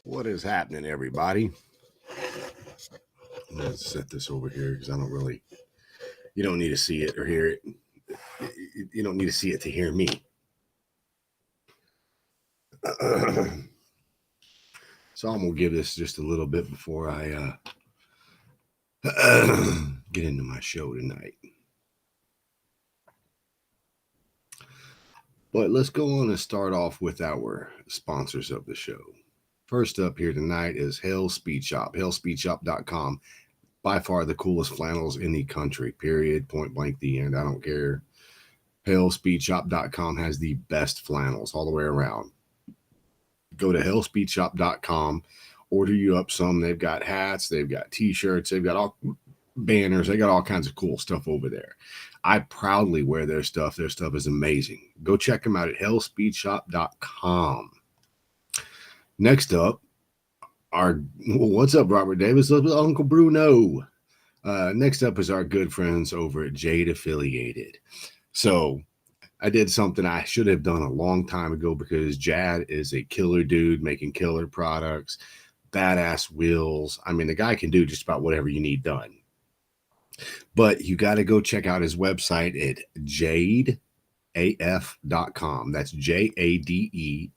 What is happening, everybody? Let's set this over here because I don't really, you don't need to see it or hear it. You don't need to see it to hear me. So I'm going to give this just a little bit before I get into my show tonight. But let's go on and start off with our sponsors of the show. First up here tonight is Hell Speed Shop, hellspeedshop.com. By far the coolest flannels in the country, period, point blank, the end. I don't care. Hellspeedshop.com has the best flannels all the way around. Go to hellspeedshop.com, order you up some. They've got hats, they've got t-shirts, they've got all banners, they got all kinds of cool stuff over there. I proudly wear their stuff. Their stuff is amazing. Go check them out at hellspeedshop.com. Next up, what's up, Robert Davis? Uncle Bruno. Next up is our good friends over at Jade Affiliated. So I did something I should have done a long time ago because Jad is a killer dude making killer products, badass wheels. I mean, the guy can do just about whatever you need done. But you got to go check out his website at jadeaf.com. That's jadeaf.com.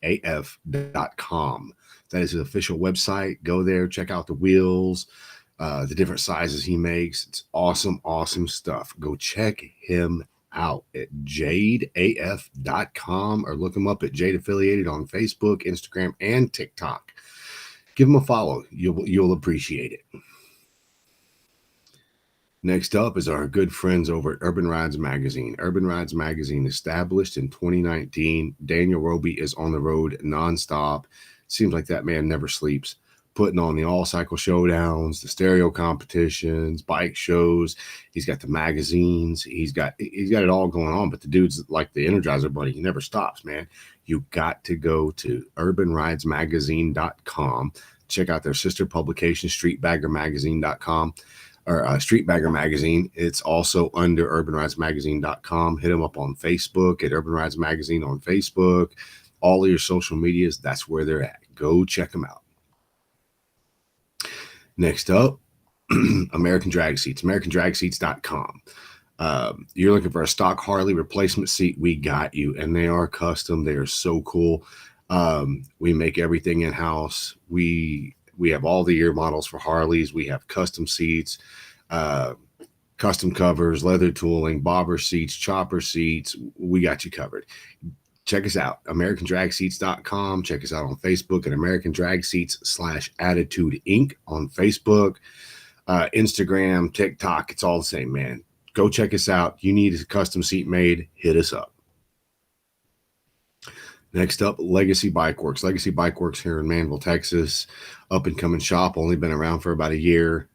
That is his official website. Go there, check out the wheels, the different sizes he makes. It's awesome, awesome stuff. Go check him out at jadeaf.com or look him up at Jade Affiliated on Facebook, Instagram, and TikTok. Give him a follow. You'll appreciate it. Next up is our good friends over at Urban Rides Magazine. Urban Rides Magazine, established in 2019. Daniel Roby is on the road nonstop. Seems like that man never sleeps. Putting on the all-cycle showdowns, the stereo competitions, bike shows. He's got the magazines. He's got it all going on. But the dude's like the Energizer Bunny. He never stops, man. You got to go to urbanridesmagazine.com. Check out their sister publication, streetbaggermagazine.com. Or Street Bagger Magazine. It's also under urbanridesmagazine.com. Hit them up on Facebook at Urban Rides Magazine on Facebook. All of your social medias, that's where they're at. Go check them out. Next up, American Drag Seats, americandragseats.com. You're looking for a stock Harley replacement seat, we got you. And they are custom. They are so cool. We make everything in-house. We have all the year models for Harleys. We have custom seats, custom covers, leather tooling, bobber seats, chopper seats. We got you covered. Check us out, americandragseats.com. Check us out on Facebook at American Drag Seats /Attitude Inc. on Facebook, Instagram, TikTok. It's all the same, man. Go check us out. You need a custom seat made, hit us up. Next up, Legacy Bike Works. Legacy Bike Works here in Manville, Texas. Up and coming shop. Only been around for about a year.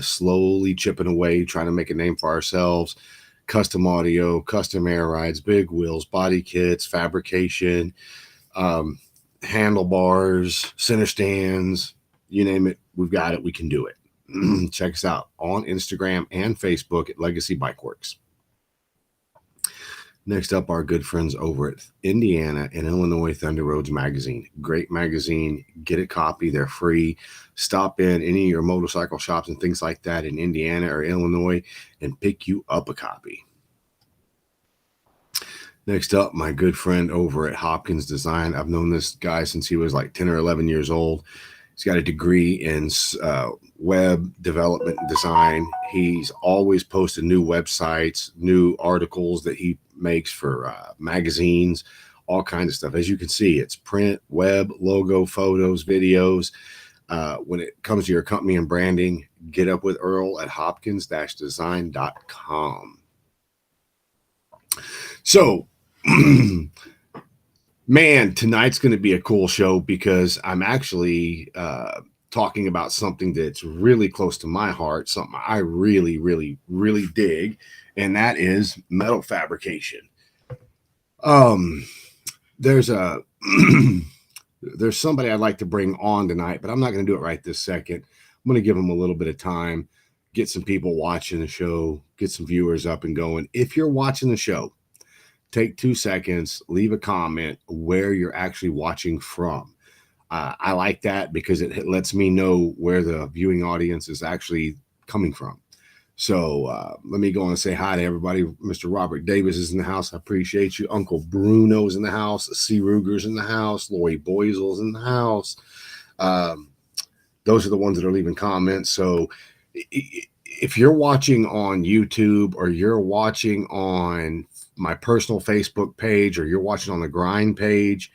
Slowly chipping away, trying to make a name for ourselves. Custom audio, custom air rides, big wheels, body kits, fabrication, handlebars, center stands, you name it, we've got it, we can do it. Check us out on Instagram and Facebook at Legacy Bike Works. Next up, our good friends over at Indiana and Illinois Thunder Roads Magazine. Great magazine. Get a copy. They're free. Stop in any of your motorcycle shops and things like that in Indiana or Illinois and pick you up a copy. Next up, my good friend over at Hopkins Design. I've known this guy since he was like 10 or 11 years old. He's got a degree in web development and design. He's always posted new websites, new articles that he makes for magazines, all kinds of stuff. As you can see, it's print, web, logo, photos, videos. When it comes to your company and branding, get up with Earl at hopkins-design.com. So, man, tonight's going to be a cool show because I'm actually talking about something that's really close to my heart, something I really, really, really dig, and that is metal fabrication. There's there's somebody I'd like to bring on tonight, but I'm not going to do it right this second. I'm going to give them a little bit of time, get some people watching the show, get some viewers up and going. If you're watching the show, take 2 seconds, leave a comment where you're actually watching from. I like that because it lets me know where the viewing audience is actually coming from. So let me go and say hi to everybody. Mr. Robert Davis is in the house. I appreciate you. Uncle Bruno's in the house. C. Ruger's in the house. Lori Boysel's in the house. Um, those are the ones that are leaving comments. So if you're watching on YouTube or you're watching on my personal Facebook page or you're watching on the Grind page,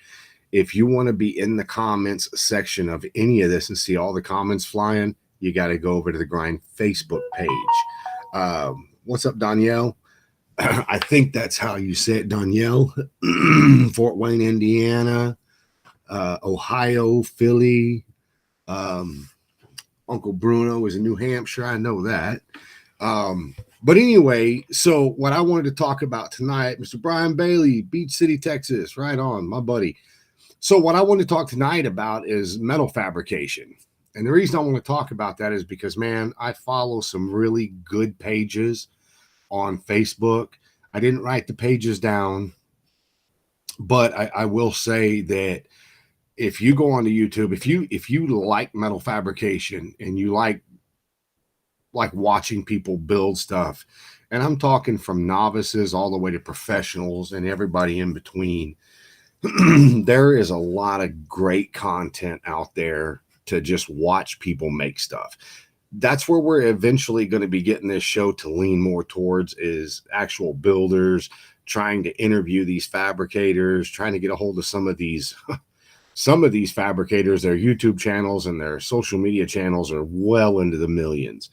if you want to be in the comments section of any of this and see all the comments flying, you got to go over to the Grind Facebook page. What's up, Danielle? I think that's how you say it, Danielle. Fort Wayne, Indiana, Ohio, Philly. Uncle Bruno is in New Hampshire. I know that. But anyway, so what I wanted to talk about tonight, Mr. Brian Bailey, Beach City, Texas, right on, my buddy. So what I want to talk tonight about is metal fabrication. And the reason I want to talk about that is because, man, I follow some really good pages on Facebook. I didn't write the pages down, but I will say that if you go onto YouTube, if you like metal fabrication and you like watching people build stuff, and I'm talking from novices all the way to professionals and everybody in between, there is a lot of great content out there to just watch people make stuff. That's where we're eventually going to be getting this show to lean more towards, is actual builders, trying to interview these fabricators, trying to get a hold of some of these fabricators. Their YouTube channels and their social media channels are well into the millions.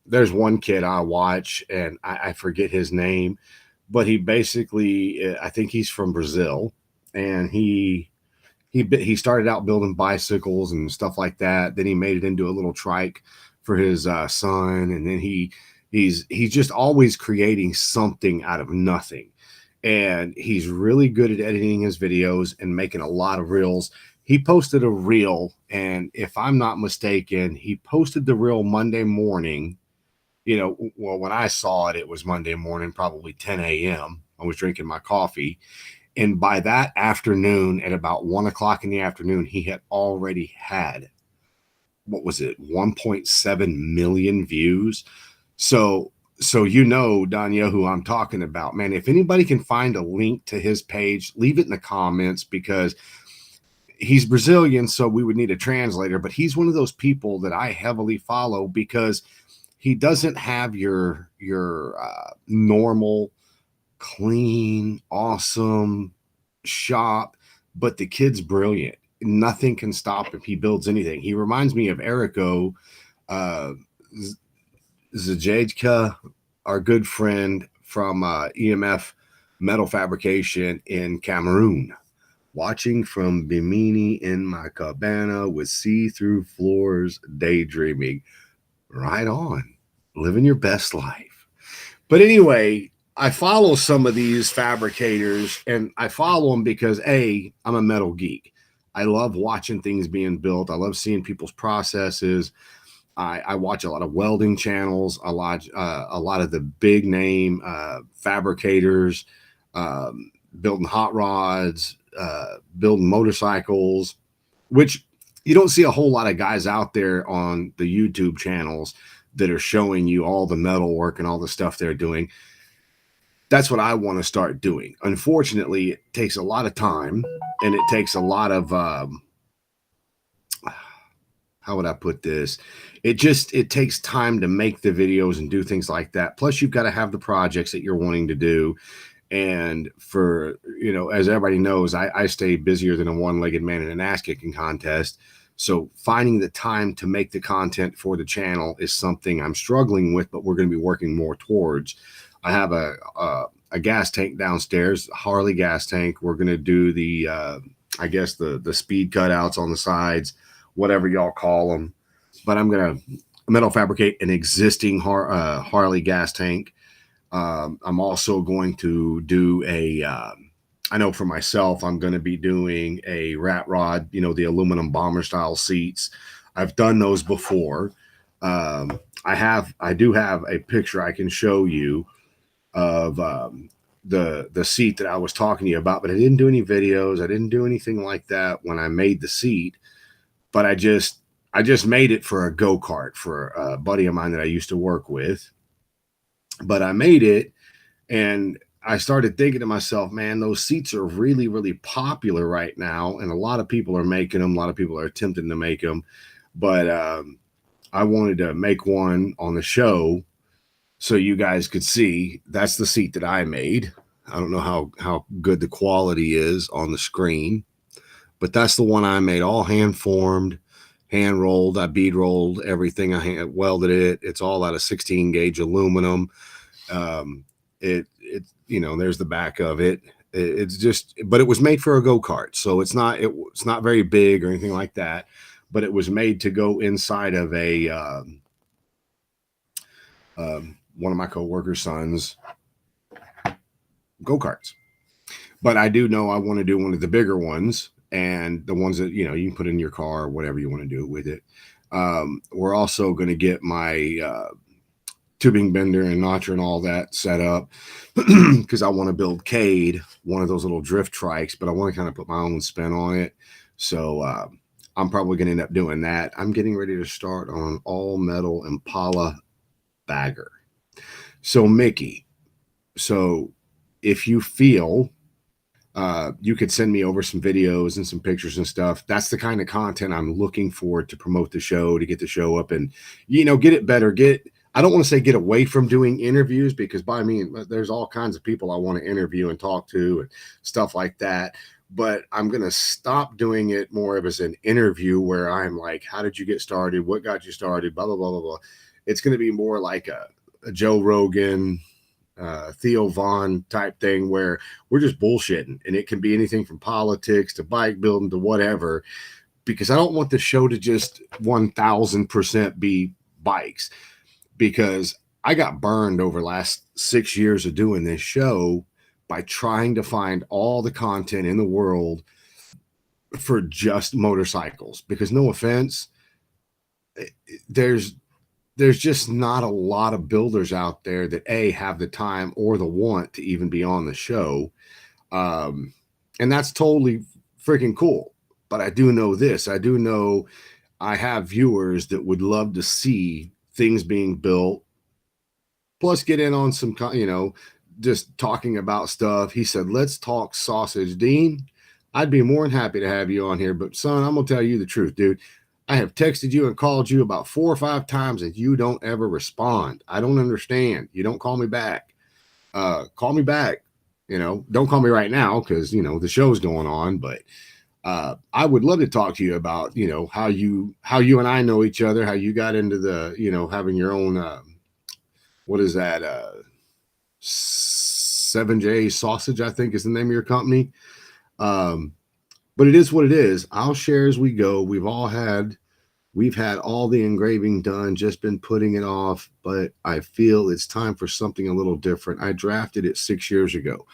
There's one kid I watch, and I forget his name, but he basically, I think he's from Brazil, and he started out building bicycles and stuff like that. Then he made it into a little trike for his son, and then he's just always creating something out of nothing. And he's really good at editing his videos and making a lot of reels. He posted a reel, and if I'm not mistaken, he posted the reel Monday morning. Well, when I saw it, it was Monday morning, probably 10 a.m. I was drinking my coffee. And by that afternoon, at about 1 o'clock in the afternoon, he had already had, 1.7 million views. So Danielle, who I'm talking about, man, if anybody can find a link to his page, leave it in the comments, because he's Brazilian, so we would need a translator, but he's one of those people that I heavily follow because he doesn't have your normal, clean, awesome shop, but the kid's brilliant. Nothing can stop him. He builds anything. He reminds me of Eriko Zajejka, our good friend from EMF Metal Fabrication in Cameroon. Watching from Bimini in my cabana with see-through floors, daydreaming. Right on. Living your best life. But anyway, I follow some of these fabricators, and I follow them because, A, I'm a metal geek. I love watching things being built. I love seeing people's processes. I watch a lot of welding channels, a lot of the big name fabricators, building hot rods, building motorcycles, which you don't see a whole lot of guys out there on the YouTube channels that are showing you all the metal work and all the stuff they're doing. That's what I want to start doing. Unfortunately, it takes a lot of time, and it takes a lot of how would I put this? It takes time to make the videos and do things like that. Plus, you've got to have the projects that you're wanting to do. And for, as everybody knows, I stay busier than a one-legged man in an ass-kicking contest. So finding the time to make the content for the channel is something I'm struggling with, but we're going to be working more towards. I have a gas tank downstairs, Harley gas tank. We're going to do the, I guess, the speed cutouts on the sides, whatever y'all call them. But I'm going to metal fabricate an existing Harley gas tank. I'm also going to do I know for myself, I'm going to be doing a rat rod, the aluminum bomber style seats. I've done those before. I do have a picture I can show you of the seat that I was talking to you about, but I didn't do any videos. I didn't do anything like that when I made the seat, but I just made it for a go-kart for a buddy of mine that I used to work with. But I made it, and I started thinking to myself, man, those seats are really, really popular right now, and a lot of people are making them. A lot of people are attempting to make them, but I wanted to make one on the show so you guys could see. That's the seat that I made. I don't know how good the quality is on the screen, but that's the one I made, all hand formed, hand rolled. I bead rolled everything. I hand welded it. It's all out of 16 gauge aluminum. Um, there's the back of it. It's just, but it was made for a go-kart, so it's not very big or anything like that. But it was made to go inside of a one of my coworkers' sons' go-karts. But I do know I want to do one of the bigger ones, and the ones that you can put in your car or whatever you want to do with it. We're also going to get my tubing bender and notcher and all that set up because I want to build Cade, one of those little drift trikes, but I want to kind of put my own spin on it. So I'm probably going to end up doing that. I'm getting ready to start on an all metal Impala bagger. So Mickey, if you feel you could send me over some videos and some pictures and stuff. That's the kind of content I'm looking for to promote the show, to get the show up and, get it better. I don't want to say get away from doing interviews, because by me, there's all kinds of people I want to interview and talk to and stuff like that. But I'm going to stop doing it more of as an interview where I'm like, how did you get started? What got you started? Blah, blah, blah, blah, blah. It's going to be more like a Joe Rogan, Theo Vaughn type thing where we're just bullshitting, and it can be anything from politics to bike building to whatever, because I don't want the show to just 1000% be bikes, because I got burned over the last 6 years of doing this show by trying to find all the content in the world for just motorcycles, because no offense, there's just not a lot of builders out there that have the time or the want to even be on the show. And that's totally freaking cool. But I do know this. I do know I have viewers that would love to see things being built, plus get in on some, just talking about stuff. He said, let's talk sausage. Dean, I'd be more than happy to have you on here, but son, I'm going to tell you the truth, dude. I have texted you and called you about 4 or 5 times and you don't ever respond. I don't understand. You don't call me back. Call me back. Don't call me right now because, the show's going on. But I would love to talk to you about, how you and I know each other, how you got into the, having your own, what is that? 7J Sausage, I think is the name of your company. But it is what it is. I'll share as we go. We've had all the engraving done, just been putting it off, but I feel it's time for something a little different. I drafted it 6 years ago.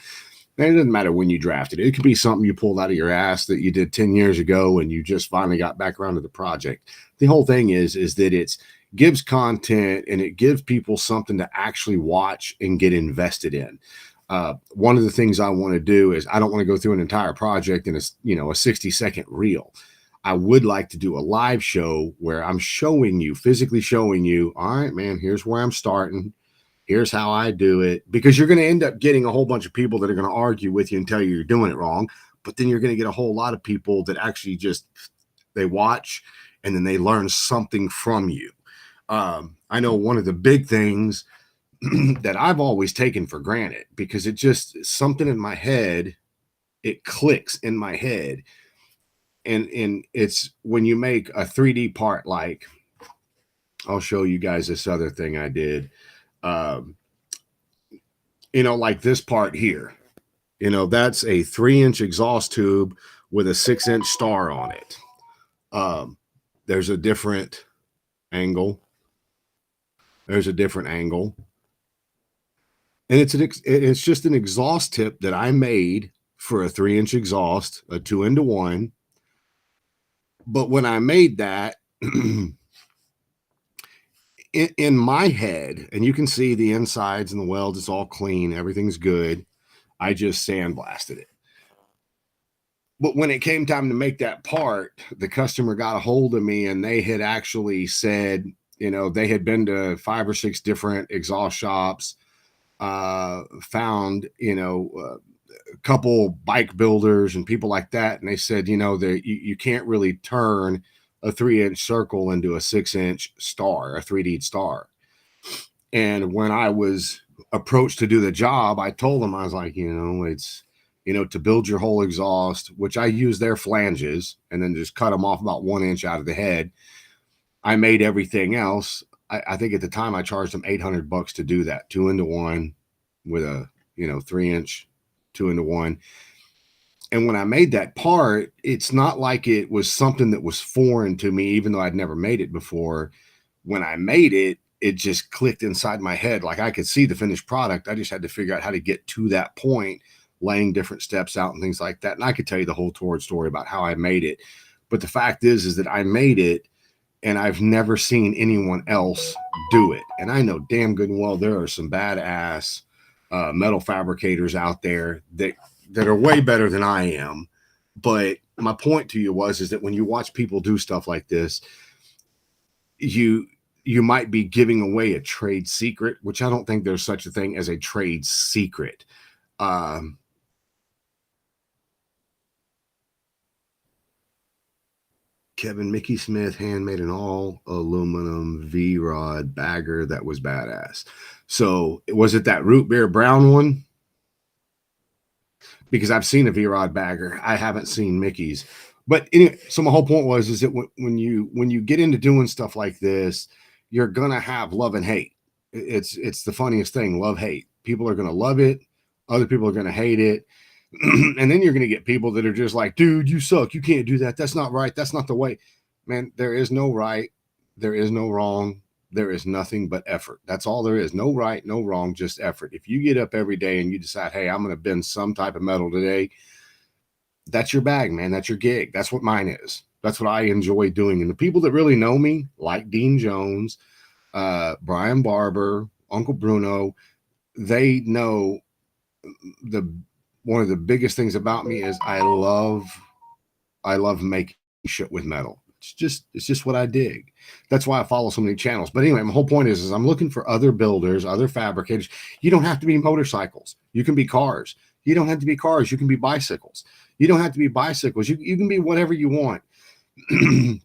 And it doesn't matter when you drafted it. It could be something you pulled out of your ass that you did 10 years ago and you just finally got back around to the project. The whole thing is that it gives content and it gives people something to actually watch and get invested in. One of the things I want to do is I don't want to go through an entire project in a 60-second reel. I would like to do a live show where I'm physically showing you, all right, man, here's where I'm starting. Here's how I do it. Because you're going to end up getting a whole bunch of people that are going to argue with you and tell you you're doing it wrong. But then you're going to get a whole lot of people that actually they watch and then they learn something from you. I know one of the big things that I've always taken for granted, because it just something in my head, it clicks in my head. And it's when you make a 3D part, like I'll show you guys this other thing I did, like this part here, that's a 3-inch exhaust tube with a 6-inch star on it. There's a different angle. And it's just an exhaust tip that I made for a 3-inch exhaust, a 2-into-1. But when I made that, in my head, and you can see the insides and the welds, it's all clean, everything's good. I just sandblasted it. But when it came time to make that part, the customer got a hold of me and they had actually said, they had been to 5 or 6 different exhaust shops, found, a couple bike builders and people like that. And they said, you can't really turn a 3-inch circle into a 6-inch star, a 3D star. And when I was approached to do the job, I told them, I was like, it's, to build your whole exhaust, which I use their flanges and then just cut them off about 1 inch out of the head. I made everything else. I think at the time I charged them $800 to do that, 2-into-1 with a, 3-inch 2-into-1. And when I made that part, it's not like it was something that was foreign to me, even though I'd never made it before. When I made it, it just clicked inside my head. Like I could see the finished product. I just had to figure out how to get to that point, laying different steps out and things like that. And I could tell you the whole torrid story about how I made it. But the fact is that I made it and I've never seen anyone else do it. And I know damn good and well there are some badass metal fabricators out there that are way better than I am. But my point to you is that when you watch people do stuff like this, you might be giving away a trade secret, which I don't think there's such a thing as a trade secret. Kevin, Mickey Smith handmade an all aluminum V-Rod bagger that was badass. So was it that root beer brown one? Because I've seen a V-Rod bagger. I haven't seen Mickey's. But anyway, so my whole point is that when you get into doing stuff like this, you're gonna have love and hate. It's the funniest thing, love, hate. People are gonna love it, other people are gonna hate it. And then you're gonna get people that are just like, dude, you suck, you can't do that, that's not right, that's not the way. Man, there is no right, there is no wrong, there is nothing but effort. That's all there is. No right, no wrong, just effort. If you get up every day and you decide, hey, I'm gonna bend some type of metal today, that's your bag, man. That's your gig. That's what mine is. That's what I enjoy doing. And the people that really know me, like Dean Jones, Brian Barber, Uncle Bruno, they know one of the biggest things about me is I love making shit with metal. It's just what I dig. That's why I follow so many channels. But anyway, my whole point is I'm looking for other builders, other fabricators. You don't have to be motorcycles. You can be cars. You don't have to be cars. You can be bicycles. You don't have to be bicycles. You can be whatever you want.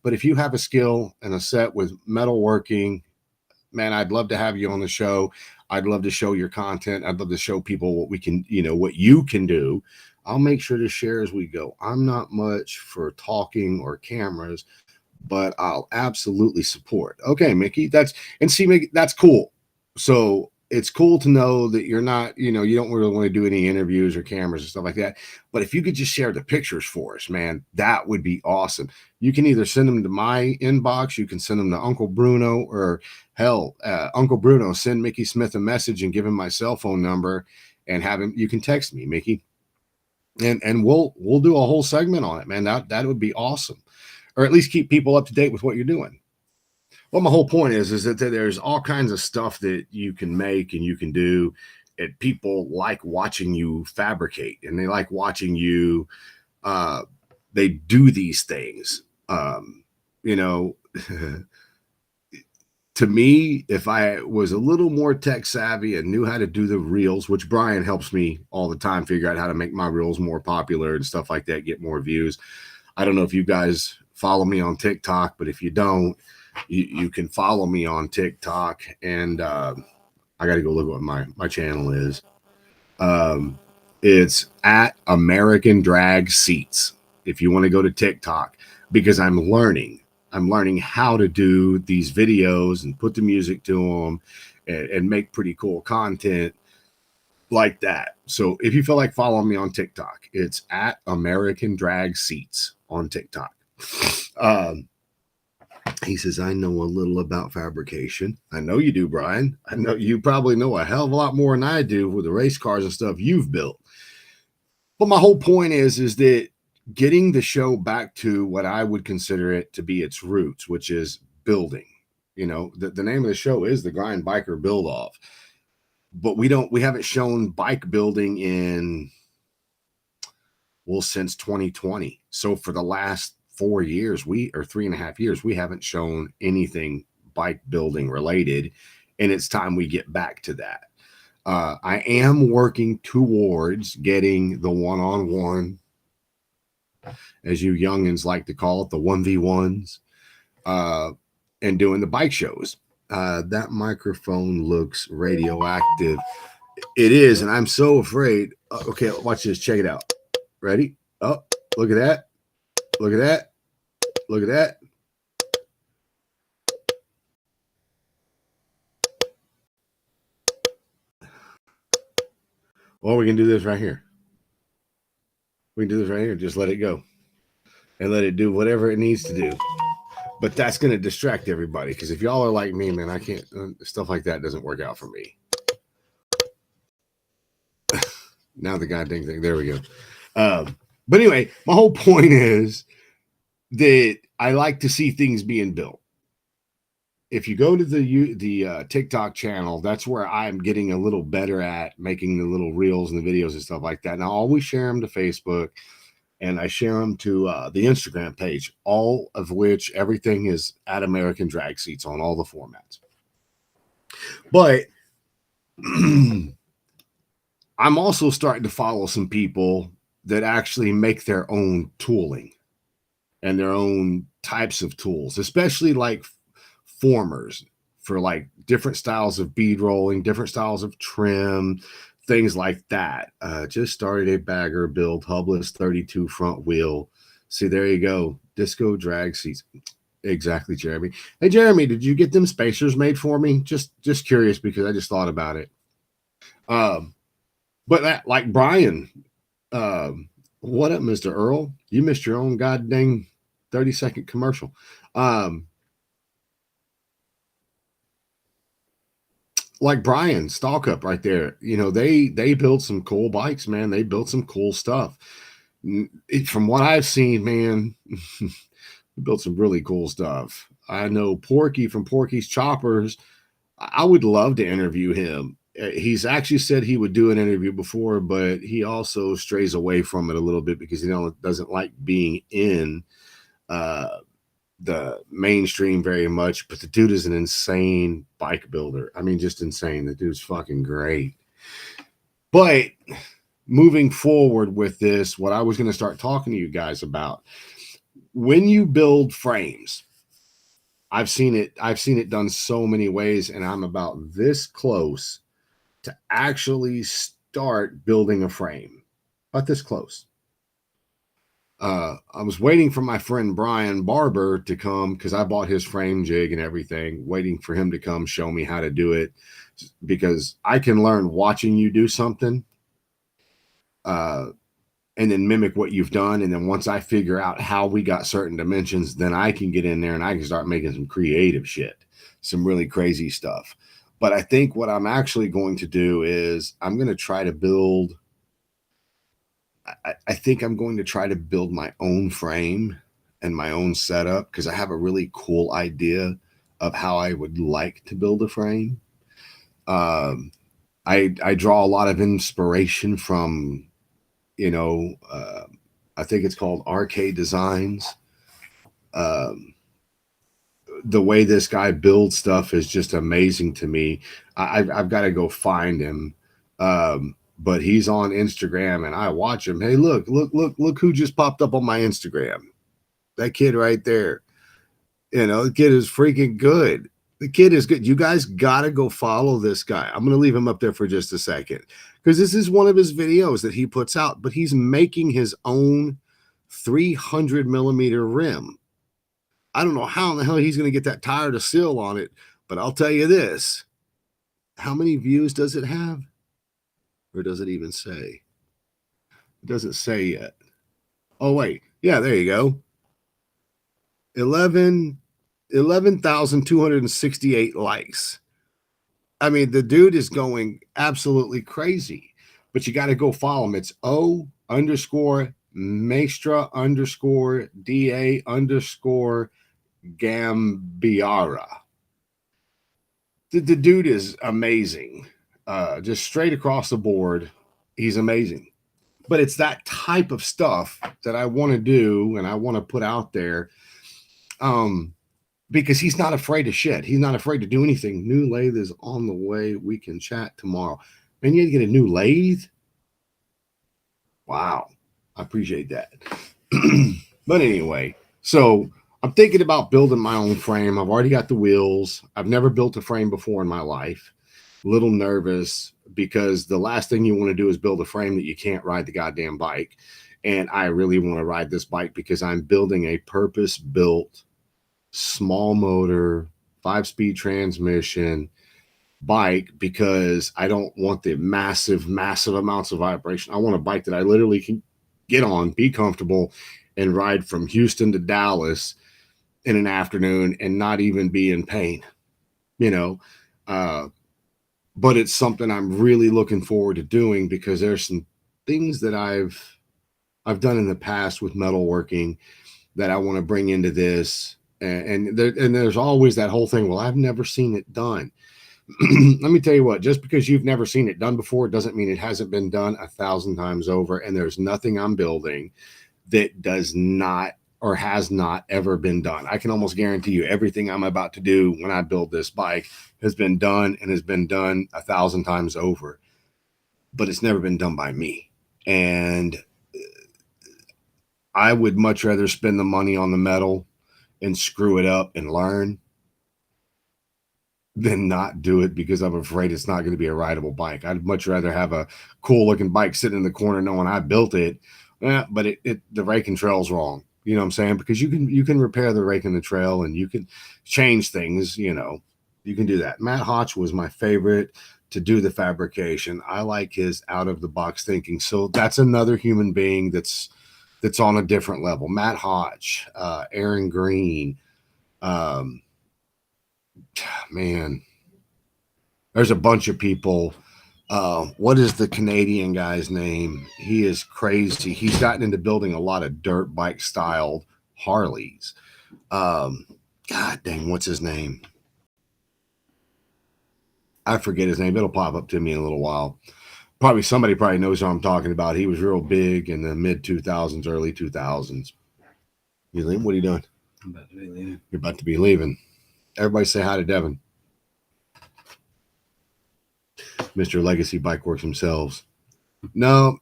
But if you have a skill and a set with metalworking, man, I'd love to have you on the show. I'd love to show your content. I'd love to show people what we can, what you can do. I'll make sure to share as we go. I'm not much for talking or cameras, but I'll absolutely support. Okay, Mickey, Mickey, that's cool. So it's cool to know that you're not, you don't really want to do any interviews or cameras and stuff like that. But if you could just share the pictures for us, man, that would be awesome. You can either send them to my inbox, you can send them to Uncle Bruno, or hell, Uncle Bruno, send Mickey Smith a message and give him my cell phone number and have him, you can text me, Mickey. And we'll do a whole segment on it, man. That would be awesome. Or at least keep people up to date with what you're doing. Well, my whole point is that there's all kinds of stuff that you can make and you can do, and people like watching you fabricate, and they like watching you. They do these things. To me, if I was a little more tech savvy and knew how to do the reels, which Brian helps me all the time figure out how to make my reels more popular and stuff like that, get more views. I don't know if you guys follow me on TikTok, but if you don't, you can follow me on TikTok, and I got to go look what my channel is. It's at American Drag Seats. If you want to go to TikTok, because I'm learning how to do these videos and put the music to them and make pretty cool content like that. So if you feel like following me on TikTok, it's at American Drag Seats on TikTok. He says, I know a little about fabrication. I know you do, Brian. I know you probably know a hell of a lot more than I do with the race cars and stuff you've built. But my whole point is that getting the show back to what I would consider it to be its roots, which is building. The name of the show is the Grind Biker Build Off. but we haven't shown bike building in, well, since 2020. So for the last 4 years, or 3.5 years, we haven't shown anything bike building related, and it's time we get back to that. I am working towards getting the one-on-one, as you youngins like to call it, the 1v1s, and doing the bike shows. That microphone looks radioactive. It is, and I'm so afraid. Okay, watch this. Check it out. Ready? Oh, look at that. Look at that. Look at that. Or we can do this right here. We can do this right here. Just let it go and let it do whatever it needs to do. But that's going to distract everybody, because if y'all are like me, man, I can't, stuff like that doesn't work out for me. Now the goddamn thing. There we go. But anyway, my whole point is that I like to see things being built. If you go to the TikTok channel, that's where I'm getting a little better at making the little reels and the videos and stuff like that. And I always share them to Facebook, and I share them to the Instagram page, all of which everything is at American Drag Seats on all the formats. But I'm also starting to follow some people that actually make their own tooling and their own types of tools, especially like formers for like different styles of bead rolling, different styles of trim, things like that. Just started a bagger build, hubless 32 front wheel. See, there you go. Disco drag seats. Exactly, Jeremy. Hey, Jeremy, did you get them spacers made for me? Just curious, because I just thought about it. But that, like Brian, what up, Mr. Earl? You missed your own goddamn 30-second commercial. Like Brian Stalk Up right there, you know, they built some cool bikes, man. They built some cool stuff. From what I've seen, man, built some really cool stuff. I know Porky from Porky's Choppers. I would love to interview him. He's actually said he would do an interview before, but he also strays away from it a little bit because he doesn't like being in the mainstream very much. But the dude is an insane bike builder. I mean, just insane. The dude's fucking great. But moving forward with this, what I was going to start talking to you guys about, when you build frames, I've seen it done so many ways, and I'm about this close to actually start building a frame. About this close. I was waiting for my friend Brian Barber to come, because I bought his frame jig and everything, waiting for him to come show me how to do it, because I can learn watching you do something, and then mimic what you've done. And then once I figure out how we got certain dimensions, then I can get in there and I can start making some creative shit, some really crazy stuff. But I think what I'm actually going to do is I'm going to try to build, I think I'm going to try to build my own frame and my own setup, because I have a really cool idea of how I would like to build a frame. I draw a lot of inspiration from, you know, I think it's called Arcade Designs. The way this guy builds stuff is just amazing to me. I've got to go find him. But he's on Instagram and I watch him. Hey, look who just popped up on my Instagram. That kid right there. You know, the kid is freaking good. The kid is good. You guys got to go follow this guy. I'm going to leave him up there for just a second, because this is one of his videos that he puts out, but he's making his own 300 millimeter rim. I don't know how in the hell he's going to get that tire to seal on it, but I'll tell you this. How many views does it have? Or does it even say? It doesn't say yet. Oh, wait. Yeah, there you go. 11,268 likes. I mean, the dude is going absolutely crazy, but you got to go follow him. It's O_Maestra_DA_Gambiara. The dude is amazing. just straight across the board. He's amazing. But it's that type of stuff that I want to do and I want to put out there. Because he's not afraid of shit. He's not afraid to do anything. New lathe is on the way. We can chat tomorrow. Man, you had to get a new lathe? Wow. I appreciate that. But anyway, so I'm thinking about building my own frame. I've already got the wheels. I've never built a frame before in my life. A little nervous because the last thing you want to do is build a frame that you can't ride the goddamn bike. And I really want to ride this bike because I'm building a purpose-built, small motor, 5-speed transmission bike because I don't want the massive amounts of vibration. I want a bike that I literally can get on, be comfortable, and ride from Houston to Dallas in an afternoon and not even be in pain, you know. But it's something I'm really looking forward to doing because there's some things that I've done in the past with metalworking that I want to bring into this. And there's always that whole thing. Well, I've never seen it done. Let me tell you what, just because you've never seen it done before doesn't mean it hasn't been done 1,000 times over. And there's nothing I'm building that does not or has not ever been done. I can almost guarantee you everything I'm about to do when I build this bike has been done and has been done 1,000 times over, but it's never been done by me. And I would much rather spend the money on the metal and screw it up and learn than not do it because I'm afraid it's not going to be a rideable bike. I'd much rather have a cool looking bike sitting in the corner knowing I built it, but the rake and trail's wrong. You know what I'm saying? Because you can repair the rake and the trail and you can change things, you know. You can do that. Matt Hodge was my favorite to do the fabrication. I like his out of the box thinking. So that's another human being that's on a different level. Matt Hodge, Aaron Green, man, there's a bunch of people. What is the Canadian guy's name? He is crazy. He's gotten into building a lot of dirt bike styled Harleys. God dang, what's his name? I forget his name. It'll pop up to me in a little while. Somebody knows who I'm talking about. He was real big in the mid 2000s, early 2000s. You leaving? What are you doing? I'm about to be leaving. You're about to be leaving. Everybody say hi to Devin. Mr. Legacy Bike Works themselves. No,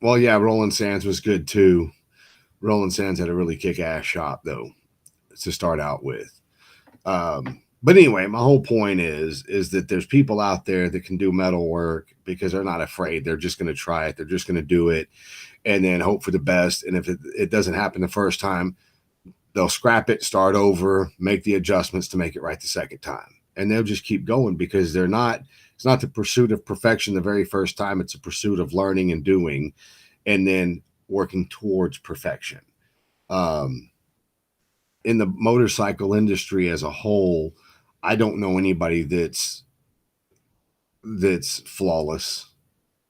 well, yeah, Roland Sands was good too. Roland Sands had a really kick-ass shop though to start out with. But anyway, my whole point is that there's people out there that can do metal work because they're not afraid. They're just going to try it. They're just going to do it and then hope for the best. And if it doesn't happen the first time, they'll scrap it, start over, make the adjustments to make it right the second time. And they'll just keep going because it's not the pursuit of perfection the very first time. It's a pursuit of learning and doing and then working towards perfection. In the motorcycle industry as a whole, I don't know anybody that's flawless.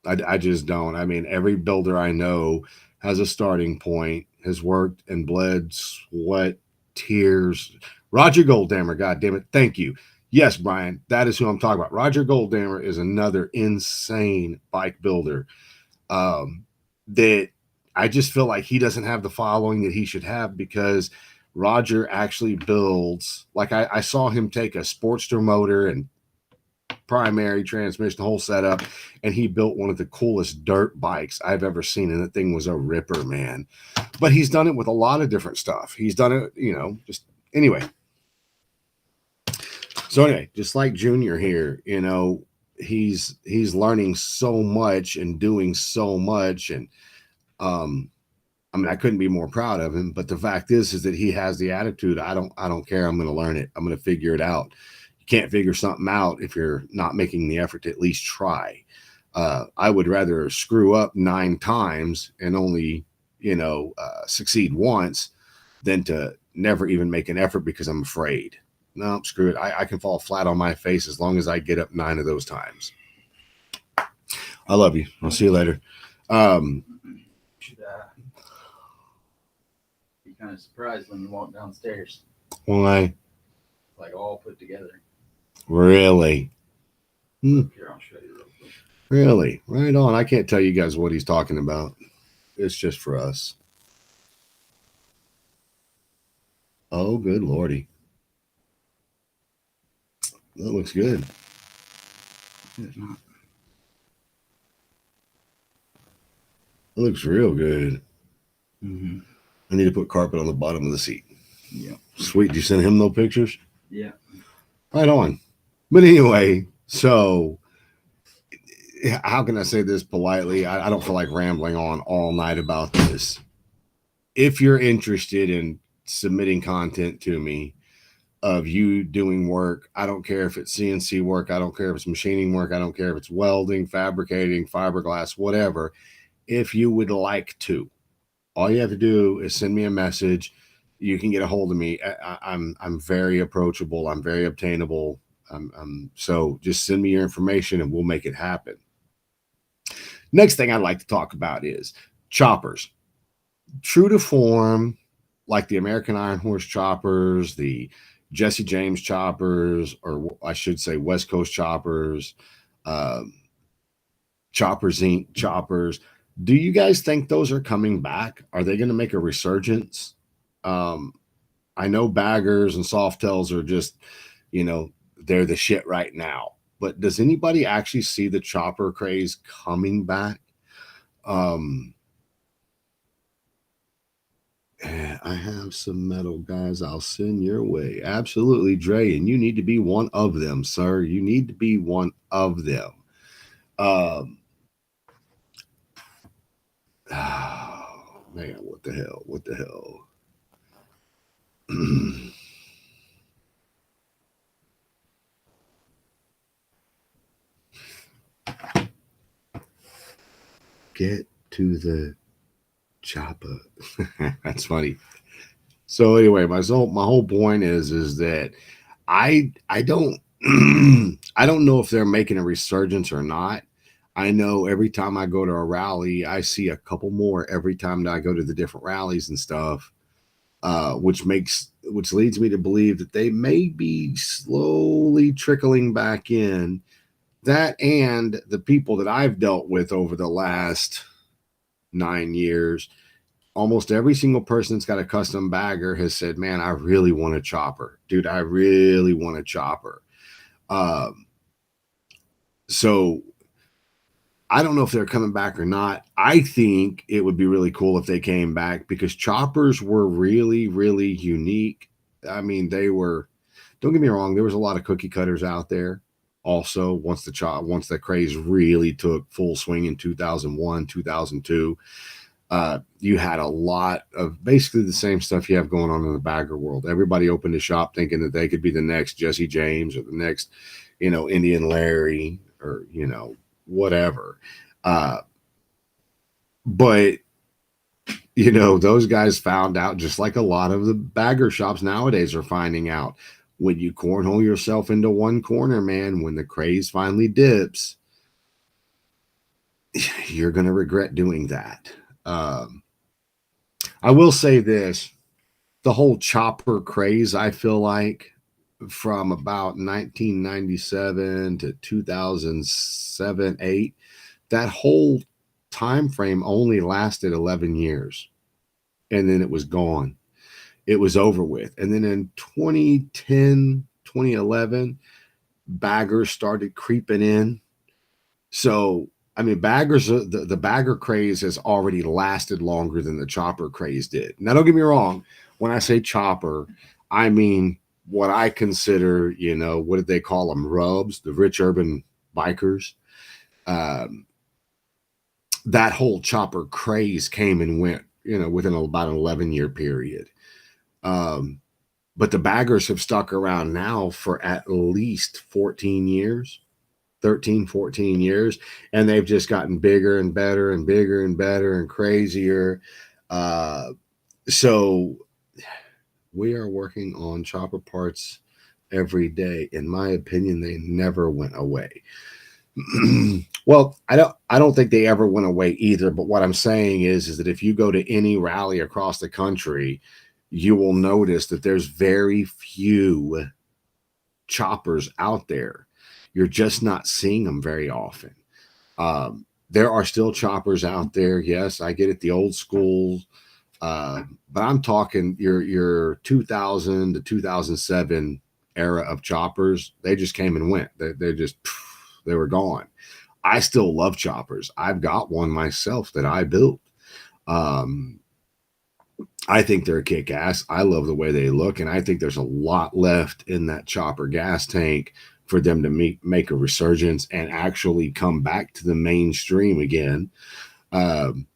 I just don't. I mean, every builder I know has a starting point, has worked and bled, sweat, tears. Roger Goldhammer, God damn it. Thank you. Yes, Brian, that is who I'm talking about. Roger Goldhammer is another insane bike builder that I just feel like he doesn't have the following that he should have because Roger actually builds, like I saw him take a Sportster motor and primary transmission, the whole setup, and he built one of the coolest dirt bikes I've ever seen, and the thing was a ripper, man. But he's done it with a lot of different stuff. He's done it, just anyway. So anyway, just like Junior here, he's learning so much and doing so much, and I mean, I couldn't be more proud of him. But the fact is that he has the attitude. I don't care. I'm going to learn it. I'm going to figure it out. You can't figure something out if you're not making the effort to at least try. I would rather screw up 9 times and only, succeed once than to never even make an effort because I'm afraid. No, screw it. I can fall flat on my face as long as I get up 9 of those times. I love you. I'll see you later. Be kind of surprised when you walk downstairs. Why? Like all put together. Really? Here, I'll show you real quick. Really? Right on. I can't tell you guys what he's talking about. It's just for us. Oh, good lordy. That looks good. It's not. It looks real good. Mm-hmm. I need to put carpet on the bottom of the seat. Yeah. Sweet. Did you send him no pictures? Yeah. Right on. But anyway, so how can I say this politely? I don't feel like rambling on all night about this. If you're interested in submitting content to me of you doing work, I don't care if it's CNC work, I don't care if it's machining work, I don't care if it's welding, fabricating, fiberglass, whatever. If you would like to, all you have to do is send me a message. You can get a hold of me. I'm very approachable. I'm very obtainable. So just send me your information and we'll make it happen. Next thing I'd like to talk about is choppers. True to form, like the American Iron Horse choppers, the Jesse James choppers, or I should say West Coast choppers, um, Choppers Inc. choppers. Do you guys think those are coming back? Are they going to make a resurgence? Um, I know baggers and Softails are just, they're the shit right now. But does anybody actually see the chopper craze coming back? Um, I have some metal guys I'll send your way. Absolutely, Dre. And you need to be one of them, sir. You need to be one of them. Um, oh, man, what the hell? What the hell? Get to the chopper. That's funny. So anyway, my whole point is that I don't I don't know if they're making a resurgence or not. I know every time I go to a rally, I see a couple more every time that I go to the different rallies and stuff, which leads me to believe that they may be slowly trickling back in. That and the people that I've dealt with over the last 9 years, almost every single person that's got a custom bagger has said, "Man, I really want a chopper, dude. I really want a chopper." Um, so I don't know if they're coming back or not. I think it would be really cool if they came back because choppers were really, really unique. I mean, they were. Don't get me wrong. There was a lot of cookie cutters out there. Also, once the craze really took full swing in 2001, 2002, you had a lot of basically the same stuff you have going on in the bagger world. Everybody opened a shop thinking that they could be the next Jesse James or the next, Indian Larry or, whatever. Uh, but, those guys found out just like a lot of the bagger shops nowadays are finding out. When you cornhole yourself into one corner, man, when the craze finally dips, you're going to regret doing that. I will say this, the whole chopper craze, I feel like from about 1997 to 2007, 8, that whole time frame only lasted 11 years and then it was gone. It was over with. And then in 2010, 2011, baggers started creeping in. So, I mean, the bagger craze has already lasted longer than the chopper craze did. Now, don't get me wrong. When I say chopper, I mean what I consider, what did they call them? Rubs, the rich urban bikers. Um, that whole chopper craze came and went, within about an 11-year period. Um, but the baggers have stuck around now for at least 14 years. 13, 14 years, and they've just gotten bigger and better and bigger and better and crazier. So we are working on chopper parts every day. In my opinion, they never went away. Well, I don't think they ever went away either. But what I'm saying is that if you go to any rally across the country, you will notice that there's very few choppers out there. You're just not seeing them very often. There are still choppers out there. Yes, I get it. The old school, but I'm talking your 2000 to 2007 era of choppers. They just came and went. They just they were gone. I still love choppers. I've got one myself that I built. Um, I think they're kick ass. I love the way they look, and I think there's a lot left in that chopper gas tank for them to make a resurgence and actually come back to the mainstream again. Um,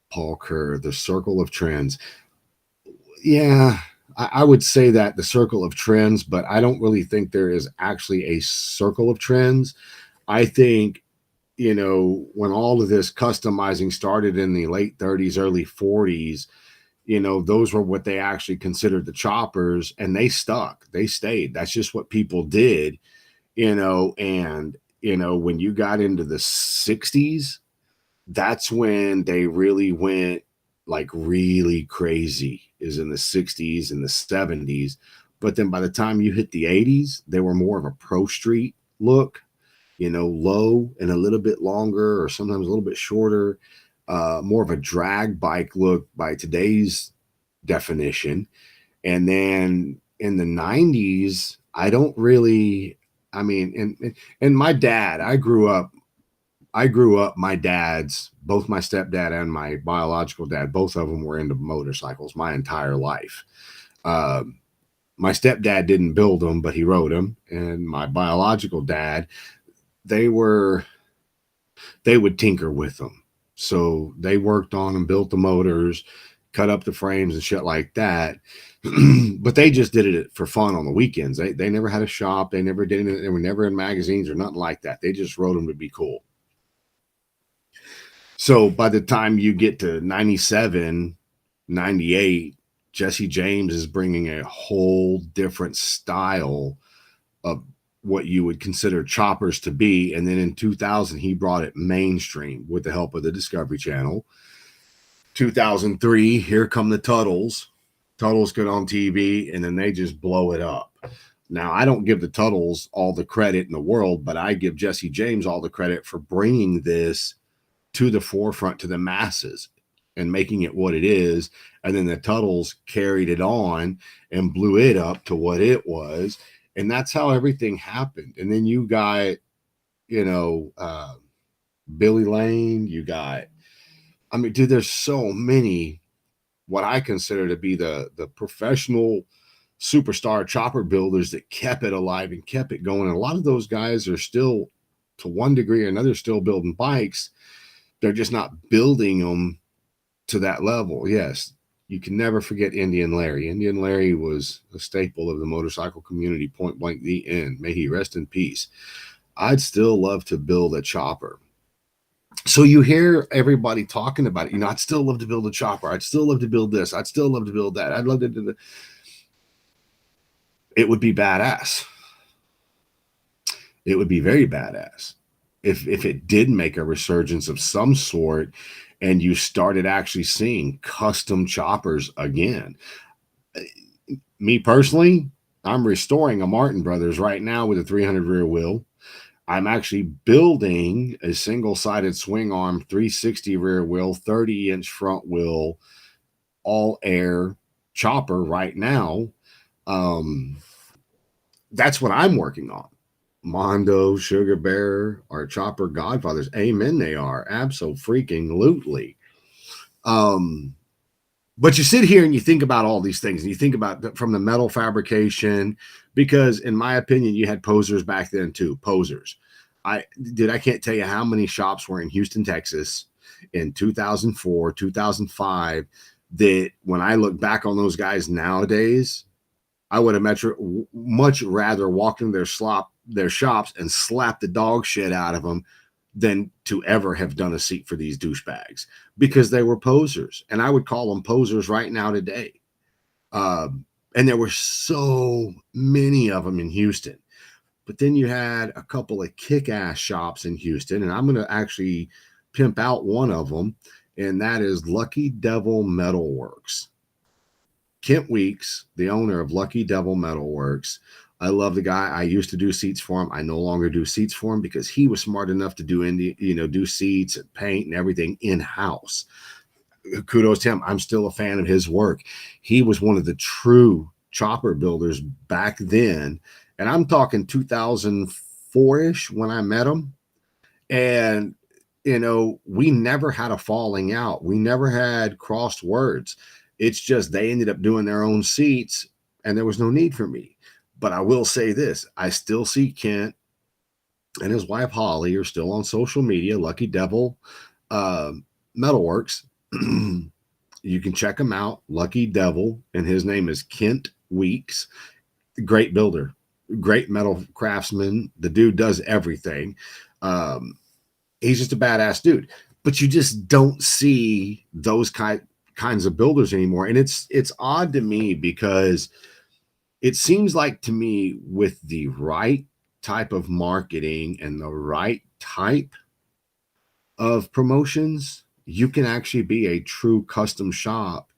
Paul Kerr, the circle of trends. Yeah, I would say that the circle of trends, but I don't really think there is actually a circle of trends. I think, when all of this customizing started in the late 30s, early 40s, those were what they actually considered the choppers, and they stuck. They stayed. That's just what people did, and, when you got into the 60s, that's when they really went like really crazy, is in the 60s and the 70s. But then by the time you hit the 80s, they were more of a pro street look, low and a little bit longer, or sometimes a little bit shorter, more of a drag bike look by today's definition. And then in the 90s, I don't really, I mean, and my dad, I grew up, my dads, both my stepdad and my biological dad, both of them were into motorcycles my entire life. Um, my stepdad didn't build them, but he rode them. And my biological dad, they were, they would tinker with them. So they worked on them, built the motors, cut up the frames and shit like that. But they just did it for fun on the weekends. They never had a shop. They never did it. They were never in magazines or nothing like that. They just rode them to be cool. So by the time you get to 97, 98, Jesse James is bringing a whole different style of what you would consider choppers to be. And then in 2000, he brought it mainstream with the help of the Discovery Channel. 2003, here come the Tuttles. Tuttles get on TV, and then they just blow it up. Now, I don't give the Tuttles all the credit in the world, but I give Jesse James all the credit for bringing this to the forefront, to the masses, and making it what it is. And then the Tuttles carried it on and blew it up to what it was. And that's how everything happened. And then you got, Billy Lane, dude, there's so many, what I consider to be the professional superstar chopper builders that kept it alive and kept it going. And a lot of those guys are still, to one degree or another, still building bikes. They're just not building them to that level. Yes, you can never forget Indian Larry. Indian Larry was a staple of the motorcycle community, point blank, the end. May he rest in peace. I'd still love to build a chopper. So you hear everybody talking about it. I'd still love to build a chopper. I'd still love to build this. I'd still love to build that. I'd love to do that. It would be badass. It would be very badass if it did make a resurgence of some sort, and you started actually seeing custom choppers again. Me personally, I'm restoring a Martin Brothers right now with a 300 rear wheel. I'm actually building a single-sided swing arm 360 rear wheel, 30-inch front wheel, all air chopper right now. That's what I'm working on. Mondo, Sugar Bear, our chopper godfathers. Amen, they are. Abso-freaking-lutely. But you sit here and you think about all these things, and you think about from the metal fabrication, because in my opinion, you had posers back then too. Posers. I can't tell you how many shops were in Houston, Texas in 2004, 2005, that when I look back on those guys nowadays, I would have much rather walked in their shops and slapped the dog shit out of them than to ever have done a seat for these douchebags, because they were posers. And I would call them posers right now today. And there were so many of them in Houston. But then you had a couple of kick-ass shops in Houston, and I'm going to actually pimp out one of them, and that is Lucky Devil Metal Works. Kent Weeks, the owner of Lucky Devil Metal Works, I love the guy. I used to do seats for him. I no longer do seats for him because he was smart enough to do seats and paint and everything in house. Kudos to him. I'm still a fan of his work. He was one of the true chopper builders back then. And I'm talking 2004-ish when I met him. And, we never had a falling out. We never had crossed words. It's just they ended up doing their own seats and there was no need for me. But I will say this, I still see Kent and his wife Holly are still on social media, Lucky Devil Metalworks. You can check him out, Lucky Devil, and his name is Kent Weeks. Great builder, great metal craftsman. The dude does everything. He's just a badass dude. But you just don't see those kinds of builders anymore. And it's odd to me because it seems like to me with the right type of marketing and the right type of promotions, you can actually be a true custom shop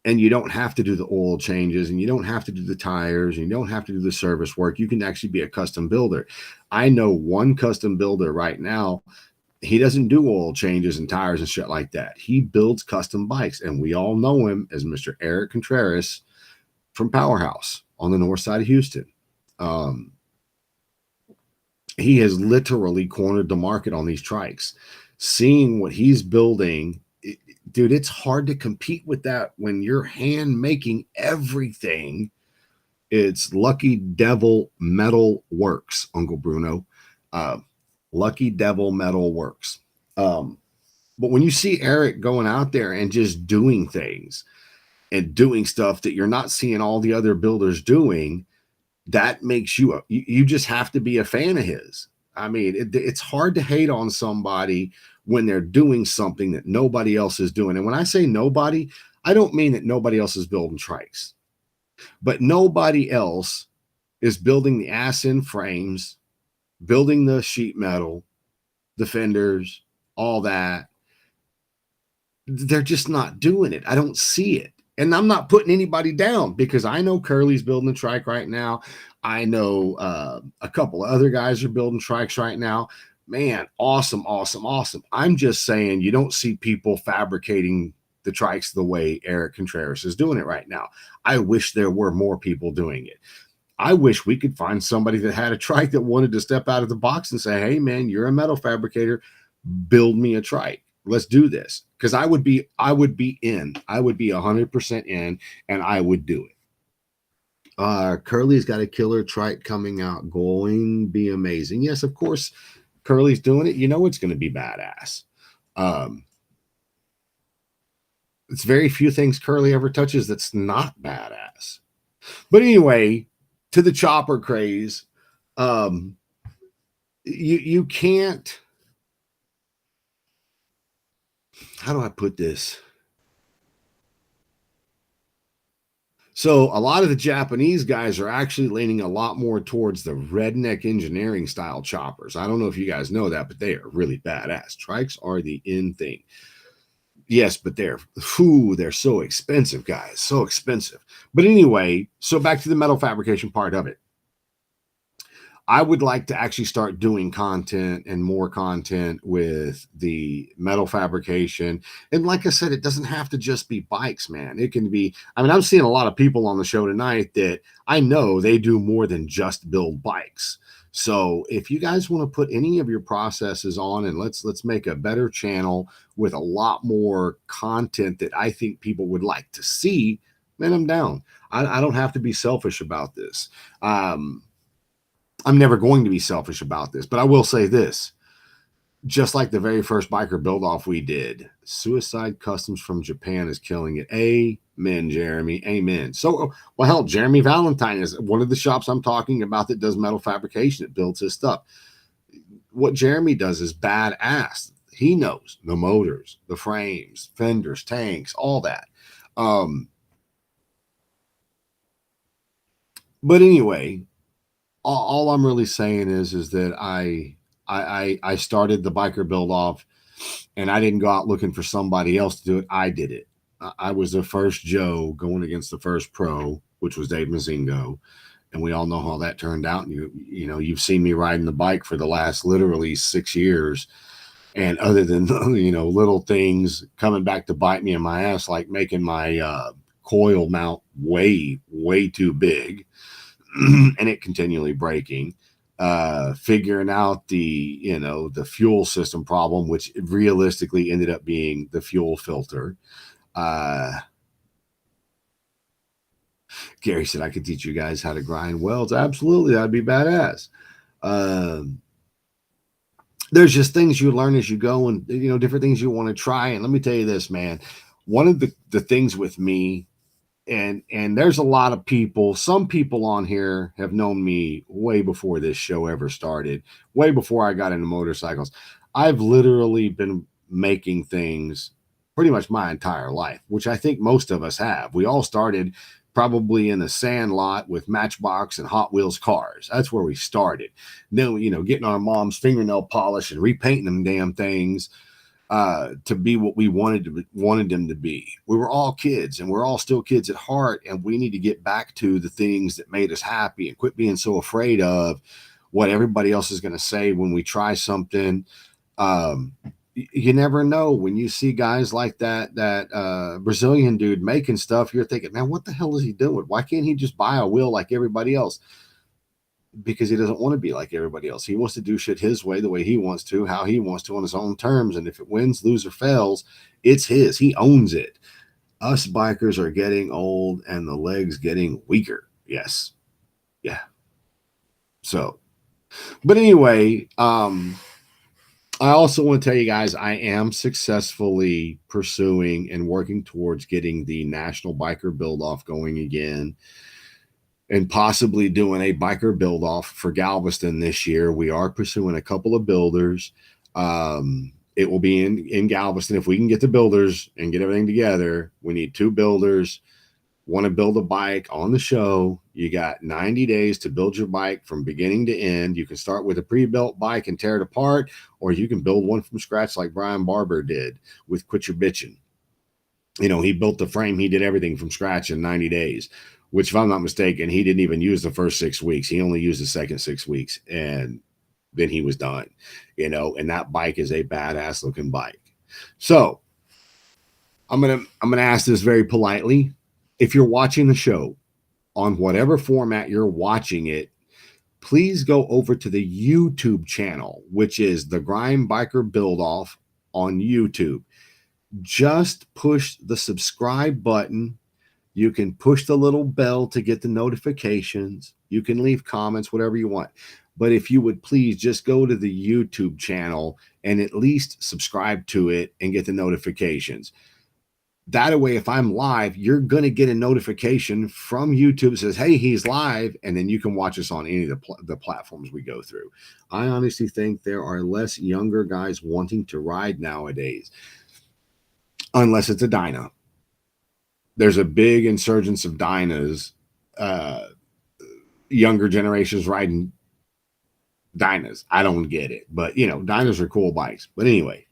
and you don't have to do the oil changes and you don't have to do the tires and you don't have to do the service work. You can actually be a custom builder. I know one custom builder right now. He doesn't do oil changes and tires and shit like that. He builds custom bikes, and we all know him as Mr. Eric Contreras from Powerhouse on the north side of Houston. He has literally cornered the market on these trikes. Seeing what he's building, dude, it's hard to compete with that when you're hand making everything. It's Lucky Devil Metal Works, Uncle Bruno. Lucky Devil Metal Works. But when you see Eric going out there and just doing things and doing stuff that you're not seeing all the other builders doing, that makes you just have to be a fan of his. I mean, it's hard to hate on somebody when they're doing something that nobody else is doing. And when I say nobody, I don't mean that nobody else is building trikes, but nobody else is building the ass end frames, building the sheet metal, the fenders, all that. They're just not doing it. I don't see it. And I'm not putting anybody down because I know Curly's building a trike right now. I know a couple of other guys are building trikes right now. Man, awesome, awesome, awesome. I'm just saying you don't see people fabricating the trikes the way Eric Contreras is doing it right now. I wish there were more people doing it. I wish we could find somebody that had a trike that wanted to step out of the box and say, hey, man, you're a metal fabricator. Build me a trike. Let's do this. Because I would be in. I would be 100% in, and I would do it. Curly's got a killer trike coming out. Going to be amazing. Yes, of course, Curly's doing it. You know it's going to be badass. It's very few things Curly ever touches that's not badass. But anyway, to the chopper craze, you can't. How do I put this? So a lot of the Japanese guys are actually leaning a lot more towards the redneck engineering style choppers. I don't know if you guys know that, but they are really badass. Trikes are the in thing. Yes, but they're so expensive, guys. So expensive. But anyway, so back to the metal fabrication part of it. I would like to actually start doing content and more content with the metal fabrication. And like I said, it doesn't have to just be bikes, man. It can be, I'm seeing a lot of people on the show tonight that I know they do more than just build bikes. So if you guys want to put any of your processes on and let's make a better channel with a lot more content that I think people would like to see, man, I'm down. I don't have to be selfish about this. I'm never going to be selfish about this, but I will say this. Just like the very first biker build off we did, Suicide Customs from Japan is killing it. Amen, Jeremy. Amen. So, well, hell, Jeremy Valentine is one of the shops I'm talking about that does metal fabrication. It builds his stuff. What Jeremy does is badass. He knows the motors, the frames, fenders, tanks, all that. But anyway, all I'm really saying is that I started the biker build off and I didn't go out looking for somebody else to do it. I did it. I was the first Joe going against the first pro, which was Dave Mazingo. And we all know how that turned out. And you know, you've seen me riding the bike for the last literally 6 years. And other than, you know, little things coming back to bite me in my ass, like making my coil mount way, way too big and it continually breaking, figuring out the, you know, the fuel system problem, which realistically ended up being the fuel filter. Gary said I could teach you guys how to grind welds. Absolutely, that'd be badass. There's just things you learn as you go, and you know, different things you want to try. And let me tell you this, man, one of the things with me, and there's a lot of people, some people on here have known me way before this show ever started, way before I got into motorcycles. I've literally been making things pretty much my entire life, which I think most of us have. We all started probably in a sand lot with Matchbox and Hot Wheels cars. That's where we started. Then, you know, getting our mom's fingernail polish and repainting them damn things to be what we wanted them to be. We were all kids, and we're all still kids at heart, and we need to get back to the things that made us happy and quit being so afraid of what everybody else is going to say when we try something. You never know. When you see guys like that Brazilian dude making stuff, you're thinking, man, what the hell is he doing? Why can't he just buy a wheel like everybody else? Because he doesn't want to be like everybody else. He wants to do shit his way, the way he wants to, how he wants to, on his own terms. And if it wins, loses, or fails, it's his. He owns it. Us bikers are getting old and the legs getting weaker. Yes. Yeah. So, but anyway, I also want to tell you guys, I am successfully pursuing and working towards getting the National Biker Build-Off going again, and possibly doing a biker build-off for Galveston this year. We are pursuing a couple of builders. It will be in Galveston. If we can get the builders and get everything together, we need 2 builders. Want to build a bike on the show, you got 90 days to build your bike from beginning to end. You can start with a pre-built bike and tear it apart, or you can build one from scratch like Brian Barber did with Quit Your Bitchin'. You know, he built the frame, he did everything from scratch in 90 days, which, if I'm not mistaken, he didn't even use the first 6 weeks. He only used the second 6 weeks, and then he was done, you know, and that bike is a badass looking bike. So I'm going to ask this very politely. If you're watching the show on whatever format you're watching it, please go over to the YouTube channel, which is the Grind Biker Build Off on YouTube. Just push the subscribe button. You can push the little bell to get the notifications. You can leave comments, whatever you want. But if you would please just go to the YouTube channel and at least subscribe to it and get the notifications. That way, if I'm live, you're going to get a notification from YouTube that says, hey, he's live, and then you can watch us on any of the platforms we go through. I honestly think there are less younger guys wanting to ride nowadays, unless it's a Dyna. There's a big insurgence of Dynas, younger generations riding Dynas. I don't get it, but, you know, Dynas are cool bikes. But anyway,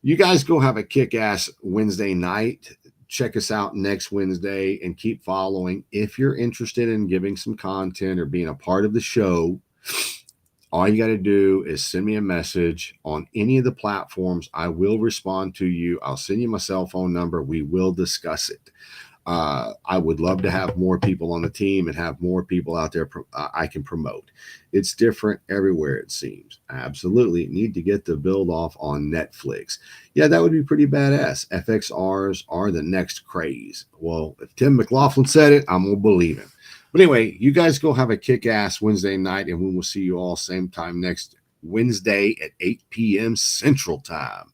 you guys go have a kick-ass Wednesday night. Check us out next Wednesday and keep following. If you're interested in giving some content or being a part of the show, all you got to do is send me a message on any of the platforms. I will respond to you. I'll send you my cell phone number. We will discuss it. I would love to have more people on the team and have more people out there I can promote. It's different everywhere, it seems. I absolutely need to get the build off on Netflix. Yeah, that would be pretty badass. FXRs are the next craze. Well, if Tim McLaughlin said it, I'm going to believe him. But anyway, you guys go have a kick-ass Wednesday night, and we will see you all same time next Wednesday at 8 p.m. Central Time.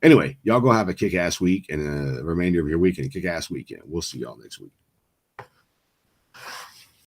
Anyway, y'all go have a kick-ass week and a remainder of your weekend, kick-ass weekend. We'll see y'all next week.